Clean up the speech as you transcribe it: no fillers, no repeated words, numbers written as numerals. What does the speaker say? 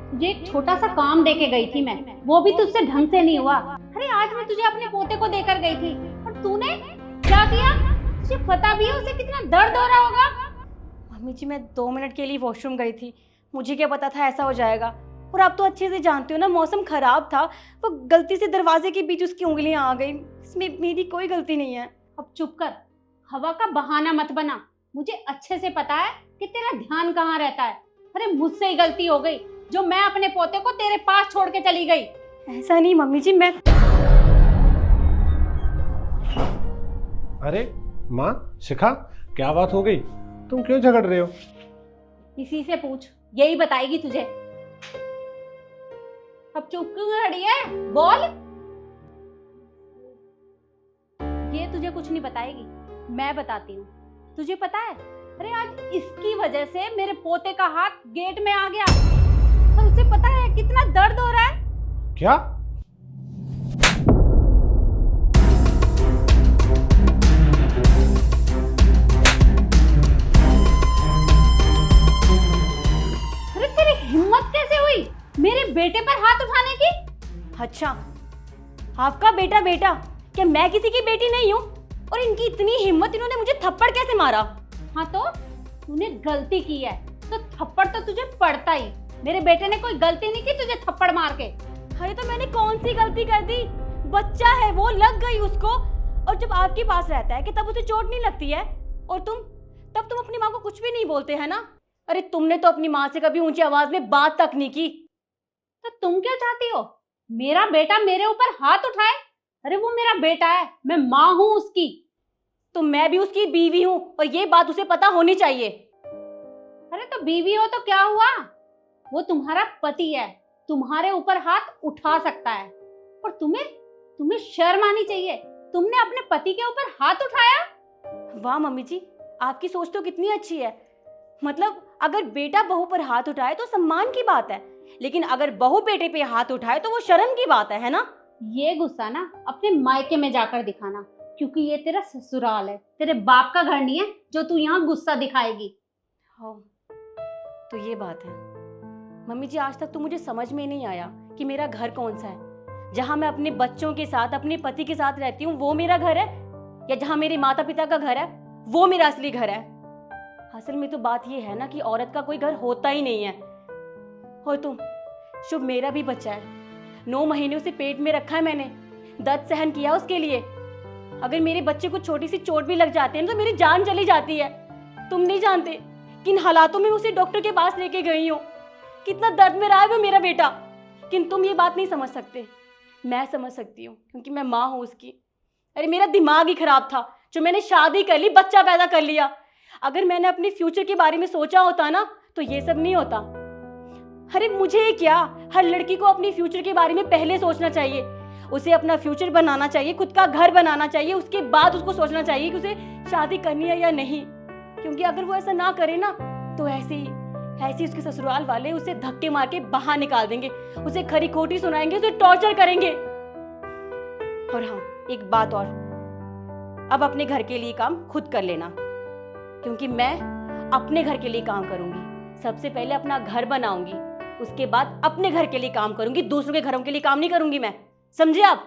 तुझे एक छोटा सा काम दे के गई थी मैं, वो भी तुझसे ढंग से नहीं हुआ। अरे आज मैं तुझे अपने पोते को देकर गई थी और तूने क्या किया? तुझे पता भी है उसे कितना दर्द हो रहा होगा। मम्मी जी, मैं 2 मिनट के लिए वॉशरूम गई थी, मुझे क्या पता था ऐसा हो जाएगा। और आप तो अच्छे से जानते हो ना, मौसम खराब था, वो गलती से दरवाजे के बीच उसकी उंगलियां आ गई, इसमें मेरी कोई गलती नहीं है। अब चुप कर, हवा का बहाना मत बना। मुझे अच्छे से पता है कि तेरा ध्यान कहाँ रहता है। अरे मुझसे ही गलती हो गई जो मैं अपने पोते को तेरे पास छोड़ के चली गई। ऐसा नहीं मम्मी जी, मैं अरे माँ, शिखा, क्या बात हो गई? तुम क्यों झगड़ रहे हो? इसी से पूछ, यही बताएगी तुझे। अब चुप क्यों खड़ी है? बोल। ये तुझे कुछ नहीं बताएगी, मैं बताती हूँ। तुझे पता है, अरे आज इसकी वजह से मेरे पोते का हाथ गेट में आ गया और उसे पता है कितना दर्द हो रहा है। क्या? अरे तेरी हिम्मत कैसे हुई मेरे बेटे पर हाथ उठाने की? अच्छा, आपका बेटा बेटा, क्या मैं किसी की बेटी नहीं हूँ? और इनकी इतनी हिम्मत, इन्होंने मुझे थप्पड़ कैसे मारा? हाँ तो तूने गलती की है तो थप्पड़ तो तुझे पड़ता ही। मेरे बेटे ने कोई गलती नहीं की तुझे थप्पड़ मार के। अरे तो मैंने कौन सी गलती कर दी? बच्चा है वो, लग गई उसको। और जब आपके पास रहता है कि तब उसे चोट नहीं लगती है, और तब तुम अपनी माँ को कुछ भी नहीं बोलते है ना? अरे तुमने तो अपनी माँ से कभी ऊंची आवाज में बात तक नहीं की। तो तुम क्या चाहती हो? मेरा बेटा मेरे ऊपर हाथ उठाए? अरे वो मेरा बेटा है, मैं माँ हूँ उसकी। तो मैं भी उसकी बीवी हूँ और ये बात उसे पता होनी चाहिए। अरे तो बीवी हो तो क्या हुआ? वो तुम्हारा पति है, तुम्हारे ऊपर हाथ उठा सकता है। और तुम्हें शर्म आनी चाहिए, तुमने अपने पति के ऊपर हाथ उठाया। वाह मम्मी जी, आपकी सोच तो कितनी अच्छी है। मतलब अगर बेटा बहू पर हाथ उठाए तो सम्मान की बात है, लेकिन अगर बहू बेटे पे हाथ उठाए तो वो शर्म की बात है ना? ये गुस्सा ना अपने मायके में जाकर दिखाना, क्योंकि ये तेरा ससुराल है, तेरे बाप का घर नहीं है जो तू यहाँ गुस्सा दिखाएगी। हाँ, तो ये बात है। मम्मी जी, आज तक तो मुझे समझ में नहीं आया कि मेरा घर कौन सा है। जहाँ मैं अपने बच्चों के साथ, अपने पति के साथ रहती हूँ वो मेरा घर है, या जहाँ मेरे माता पिता का घर है वो मेरा असली घर है। असल में तो बात ये है ना कि औरत का कोई घर होता ही नहीं है। और तुम, शुभ मेरा भी बच्चा है, 9 महीनों से पेट में रखा है मैंने, दर्द सहन किया उसके लिए। अगर मेरे बच्चे को छोटी सी चोट भी लग जाती है तो मेरी जान चली जाती है। तुम नहीं जानते किन हालातों में उसे डॉक्टर के पास लेके गई हूँ, कितना दर्द में रहा है वो मेरा बेटा। लेकिन तुम ये बात नहीं समझ सकते, मैं समझ सकती हूँ क्योंकि मैं माँ हूँ उसकी। अरे मेरा दिमाग ही खराब था जो मैंने शादी कर ली, बच्चा पैदा कर लिया। अगर मैंने अपने फ्यूचर के बारे में सोचा होता ना तो ये सब नहीं होता। अरे मुझे क्या, हर लड़की को अपने फ्यूचर के बारे में पहले सोचना चाहिए। उसे अपना फ्यूचर बनाना चाहिए, खुद का घर बनाना चाहिए, उसके बाद उसको सोचना चाहिए कि उसे शादी करनी है या नहीं। क्योंकि अगर वो ऐसा ना करे ना तो ऐसे ही उसके ससुराल वाले उसे धक्के मार के बाहर निकाल देंगे, उसे खरी खोटी सुनाएंगे, उसे टॉर्चर करेंगे। और हाँ, एक बात और, अब अपने घर के लिए काम खुद कर लेना, क्योंकि मैं अपने घर के लिए काम करूंगी। सबसे पहले अपना घर बनाऊंगी, उसके बाद अपने घर के लिए काम करूंगी, दूसरों के घरों के लिए काम नहीं करूंगी मैं। समझे आप?